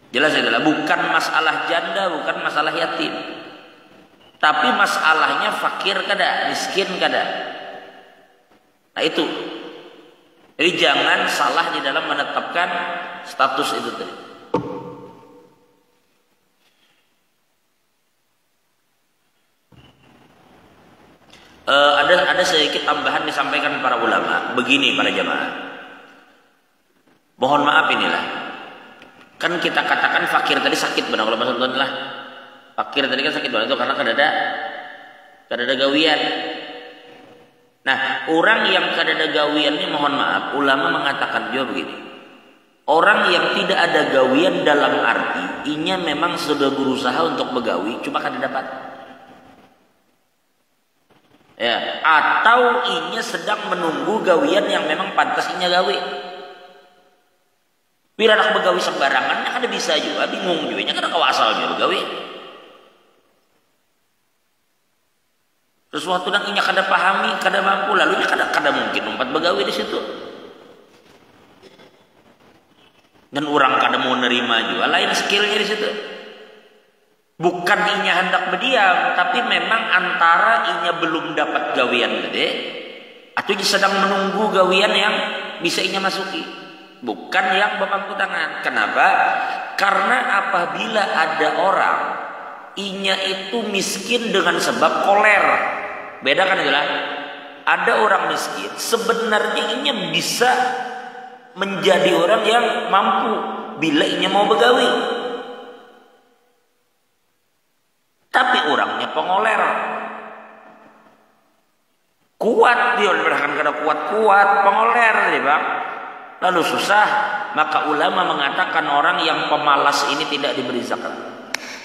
Jelas ya, bukan masalah janda, bukan masalah yatim. Tapi masalahnya fakir kada, miskin kada. Nah itu. Jadi jangan salah di dalam menetapkan status itu tadi. Ada sedikit tambahan disampaikan para ulama. Begini para jamaah. Mohon maaf inilah. Kan kita katakan fakir tadi sakit benar kalau maksudnya lah. Fakir tadi kan sakit banget itu karena kadada gawian. Nah, orang yang kadada gawian ini mohon maaf, ulama mengatakan juga begini. Orang yang tidak ada gawian dalam arti inya memang sudah berusaha untuk begawi cuma kada dapat. Ya, atau inya sedang menunggu gawian yang memang pantas inya gawi. Bila nak begawi sembarangan, kan bisa juga, bingung juga, nya kada kawa asalnya begawi. Sesuatu yang inya kada pahami, kada mampu, lalu nya kada mungkin umpat begawi di situ. Dan orang kada mau nerima juga, lain skillnya di situ. Bukan inya hendak berdiam, tapi memang antara inya belum dapat gawian gede, atau inya sedang menunggu gawian yang bisa inya masuki. Bukan yang berpangku tangan. Kenapa? Karena apabila ada orang inya itu miskin dengan sebab koler. Beda kan itulah. Ada orang miskin sebenarnya inya bisa menjadi orang yang mampu bila inya mau begawi. Tapi orangnya pengoler. Kuat dia bahkan kada kuat pengoler dia bang. Lalu susah, maka ulama mengatakan orang yang pemalas ini tidak diberi zakat.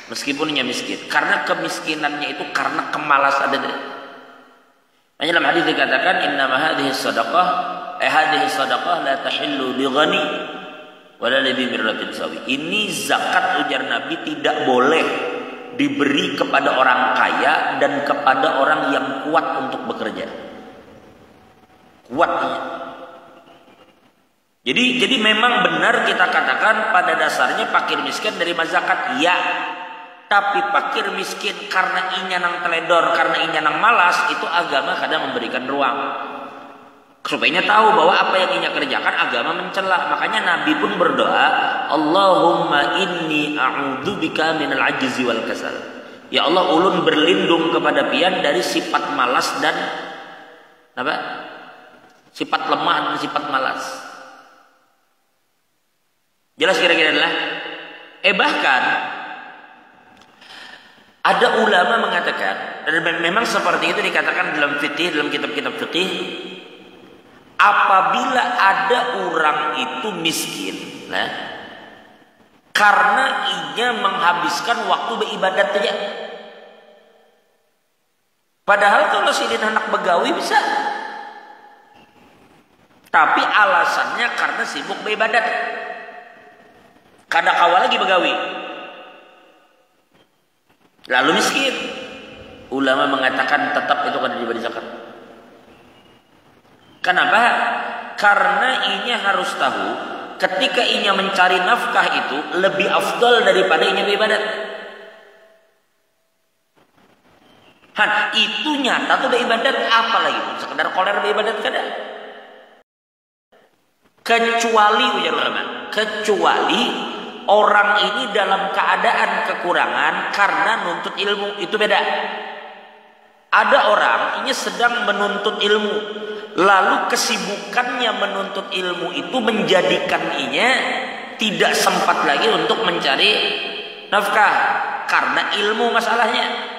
Meskipun ia miskin. Karena kemiskinannya itu karena kemalasan. Hanya dalam hadis dikatakan innama hadhihi sadaqah la tahillu li ghani wala li birratin sawi. Ini zakat ujar Nabi tidak boleh diberi kepada orang kaya dan kepada orang yang kuat untuk bekerja. Kuatnya. Jadi memang benar kita katakan pada dasarnya fakir miskin dari zakat, iya. Tapi fakir miskin karena inya nang teledor, karena inya nang malas, itu agama kadang memberikan ruang. Supaya tahu bahwa apa yang inya kerjakan agama mencela. Makanya Nabi pun berdoa, Allahumma inni a'udzubika minal ajzi wal kasal. Ya Allah, ulun berlindung kepada pian dari sifat malas dan apa? Sifat lemah dan sifat malas. Jelas kira-kira adalah bahkan ada ulama mengatakan, dan memang seperti itu dikatakan dalam fikih, dalam kitab-kitab fikih, apabila ada orang itu miskin, nah, karena ia menghabiskan waktu beribadat saja. Padahal kalau si anak begawi bisa, tapi alasannya karena sibuk beribadat. Kada kawa lagi begawi. Lalu miskin. Ulama mengatakan tetap itu kada diberi zakat. Kenapa? Karena inya harus tahu ketika inya mencari nafkah itu lebih afdal daripada inya beribadat. Itu nyata tuh beribadat, apa lagi? Sekedar koler beribadat kada. Kecuali ujar ulama, kecuali orang ini dalam keadaan kekurangan karena nuntut ilmu, itu beda. Ada orang ini sedang menuntut ilmu, lalu kesibukannya menuntut ilmu itu menjadikan inya tidak sempat lagi untuk mencari nafkah karena ilmu masalahnya.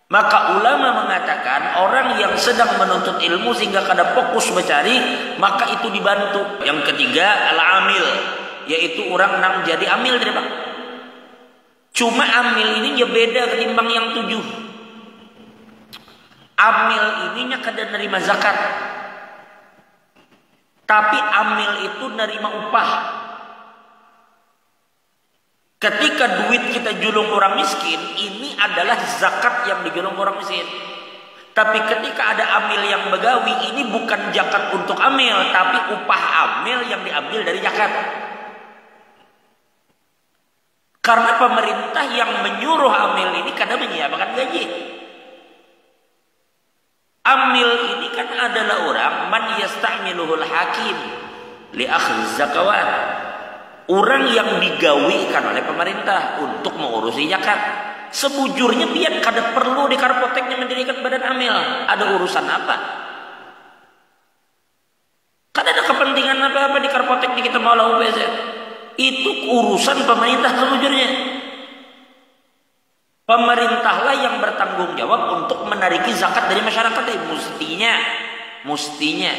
Maka ulama mengatakan orang yang sedang menuntut ilmu sehingga kada fokus mencari, maka itu dibantu. Yang ketiga al-amil, yaitu orang nang jadi amil dari bang. Cuma amil ini ya beda ketimbang yang 7. Amil ininya kada nerima zakat, tapi amil itu nerima upah. Ketika duit kita julung orang miskin, ini adalah zakat yang dijulung orang miskin. Tapi ketika ada amil yang begawi, ini bukan zakat untuk amil, tapi upah amil yang diambil dari zakat. Karena pemerintah yang menyuruh amil ini kadang menyiapkan gaji. Amil ini kan adalah orang man yasta'miluhul hakim li akhdhi zakawat. Orang yang digawikan oleh pemerintah untuk mengurusi zakat. Sebujurnya pian kada perlu di karpoteknya mendirikan badan amil. Ada urusan apa? Kada ada kepentingan apa-apa di karpotek di kita mau UPZ. Itu urusan pemerintah sebujurnya. Pemerintahlah yang bertanggung jawab untuk menariki zakat dari masyarakat. Mestinya.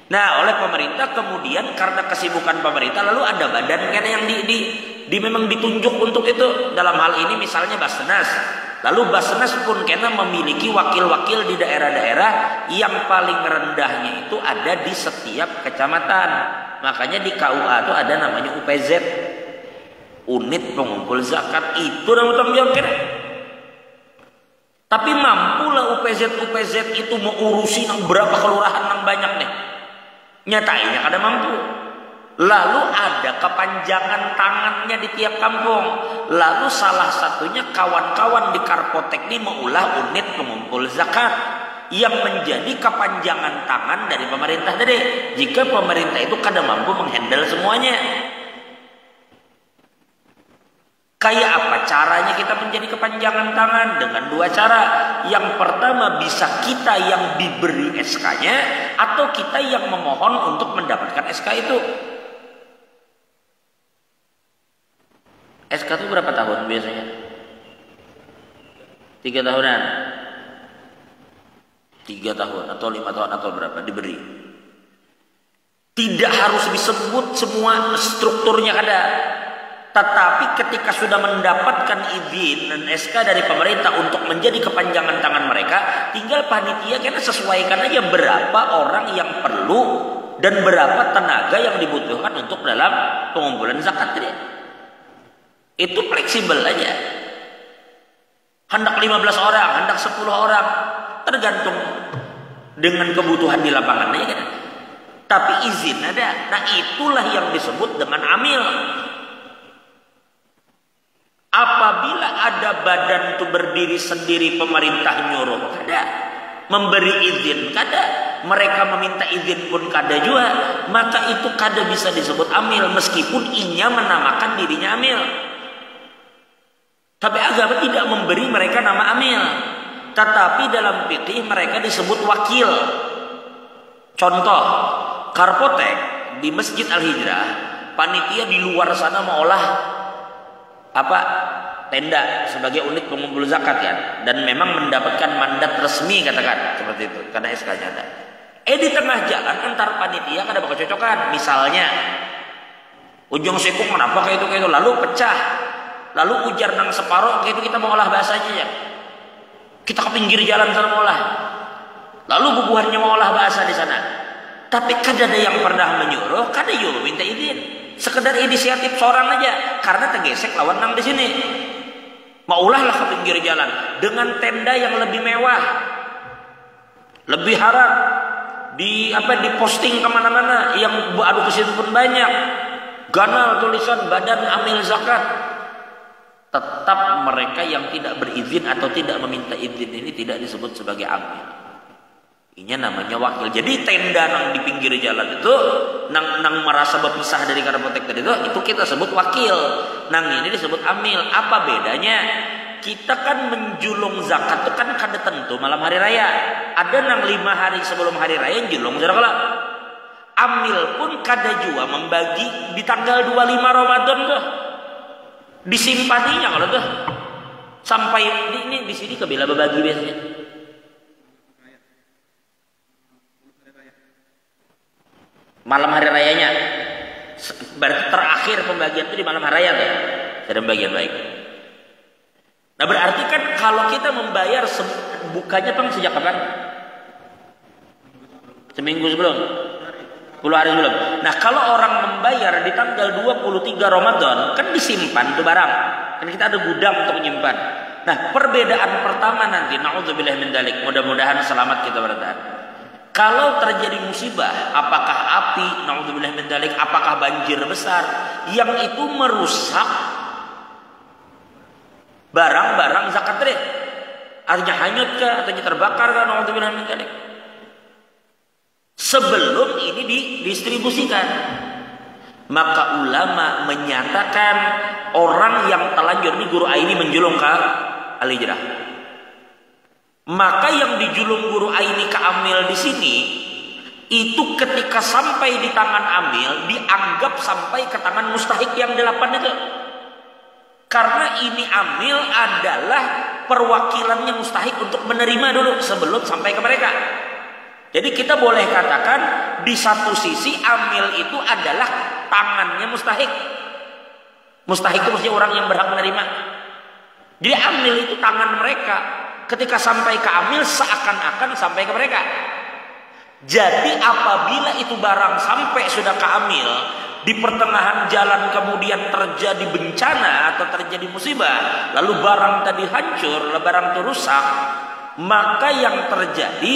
Nah, oleh pemerintah kemudian karena kesibukan pemerintah lalu ada badan kan yang memang ditunjuk untuk itu. Dalam hal ini misalnya Basnas. Lalu Basnas pun kena memiliki wakil-wakil di daerah-daerah yang paling rendahnya itu ada di setiap kecamatan. Makanya di KUA itu ada namanya UPZ, unit pengumpul zakat. Itu nama tanggung jawab kena. Tapi mampulah UPZ itu mengurusi berapa kelurahan yang banyak nih. Nyatanya kada mampu. Lalu ada kepanjangan tangannya di tiap kampung. Lalu salah satunya kawan-kawan di karpotek ini mengulah unit pengumpul zakat yang menjadi kepanjangan tangan dari pemerintah tadi. Jika pemerintah itu kada mampu menghandle semuanya. Kayak apa caranya kita menjadi kepanjangan tangan? Dengan dua cara. Yang pertama bisa kita yang diberi SK-nya atau kita yang memohon untuk mendapatkan SK itu. SK itu berapa tahun biasanya? 3 tahunan. 3 tahun atau 5 tahun atau berapa diberi. Tidak harus disebut semua strukturnya ada. Tetapi ketika sudah mendapatkan izin dan SK dari pemerintah untuk menjadi kepanjangan tangan mereka, tinggal panitia kena sesuaikan aja berapa orang yang perlu dan berapa tenaga yang dibutuhkan untuk dalam pengumpulan zakat ini. Itu fleksibel aja. Hendak 15 orang, hendak 10 orang, tergantung dengan kebutuhan di lapangannya kan. Tapi izin ada. Nah, itulah yang disebut dengan amil. Apabila ada badan itu berdiri sendiri pemerintah nyuruh kada, memberi izin kada, mereka meminta izin pun kada juga, maka itu kada bisa disebut amil meskipun inya menamakan dirinya amil. Tapi agama tidak memberi mereka nama amil. Tetapi dalam fikih mereka disebut wakil. Contoh, karpotek di Masjid Al-Hijrah, panitia di luar sana mengolah tenda sebagai unit pengumpul zakat kan, dan memang mendapatkan mandat resmi katakan seperti itu karena SK-nya ada. Di tengah jalan antar panitia kada berkecocokan, misalnya ujung sekung kenapa kayak itu lalu pecah, lalu ujar nang separuh kayak itu kita mengolah bahasanya ya. Kita ke pinggir jalan sana mengolah. Lalu bubuhannya mengolah bahasa di sana. Tapi kada ada yang pernah menyuruh, kada yo minta izin. Sekedar inisiatif seorang aja karena tergesek lawan nang di sini. Maulahlah ke pinggir jalan dengan tenda yang lebih mewah, lebih harap diposting kemana-mana yang adu ke situ pun banyak. Ganal tulisan badan amil zakat. Tetap mereka yang tidak berizin atau tidak meminta izin ini tidak disebut sebagai amil. Ini namanya wakil. Jadi tenda nang di pinggir jalan itu nang merasa berpisah dari karpotek tadi itu kita sebut wakil. Nang ini disebut amil. Apa bedanya? Kita kan menjulung zakat itu kan kada tentu malam hari raya. Ada nang 5 hari sebelum hari raya julung zakat. Amil pun kada juga membagi di tanggal 25 Ramadan tuh. Disimpaninya kalau tuh sampai ini di sini kebela berbagi biasanya. Malam hari rayanya, berarti terakhir pembagian itu di malam hari raya tuh. Ada bagian baik. Nah berarti kan kalau kita membayar bukanya sejak kapan? Seminggu sebelum. 10 hari sebelum. Nah kalau orang membayar di tanggal 23 Ramadan kan disimpan tuh barang. Kan kita ada gudang untuk menyimpan. Nah perbedaan pertama nanti, na'udzubillah min dzalik, mudah-mudahan selamat kita bertahan. Kalau terjadi musibah, apakah api, na'udzubillah min dzalik, apakah banjir besar yang itu merusak barang-barang zakat tadi. Artinya hanyut kah, artinya terbakar kah, naudzubillah min dzalik. Sebelum ini didistribusikan, maka ulama menyatakan orang yang telanjur, ini guru Aini menjulung ke al-hijrah. Maka yang dijulung guru Aini ke amil di sini itu ketika sampai di tangan amil dianggap sampai ke tangan mustahik yang 8 itu. Karena ini amil adalah perwakilannya mustahik untuk menerima dulu sebelum sampai ke mereka. Jadi kita boleh katakan di satu sisi amil itu adalah tangannya mustahik. Mustahik itu maksudnya orang yang berhak menerima. Jadi amil itu tangan mereka. Ketika sampai ke amil seakan-akan sampai ke mereka. Jadi apabila itu barang sampai sudah ke amil, di pertengahan jalan kemudian terjadi bencana atau terjadi musibah, lalu barang tadi hancur, barang itu rusak, maka yang terjadi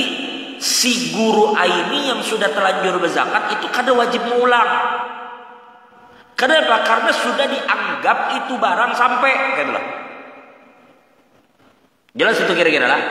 si guru Aini yang sudah terlanjur berzakat itu kada wajib mengulang. Kenapa? Karena sudah dianggap itu barang sampai. Jelas itu kira-kira lah.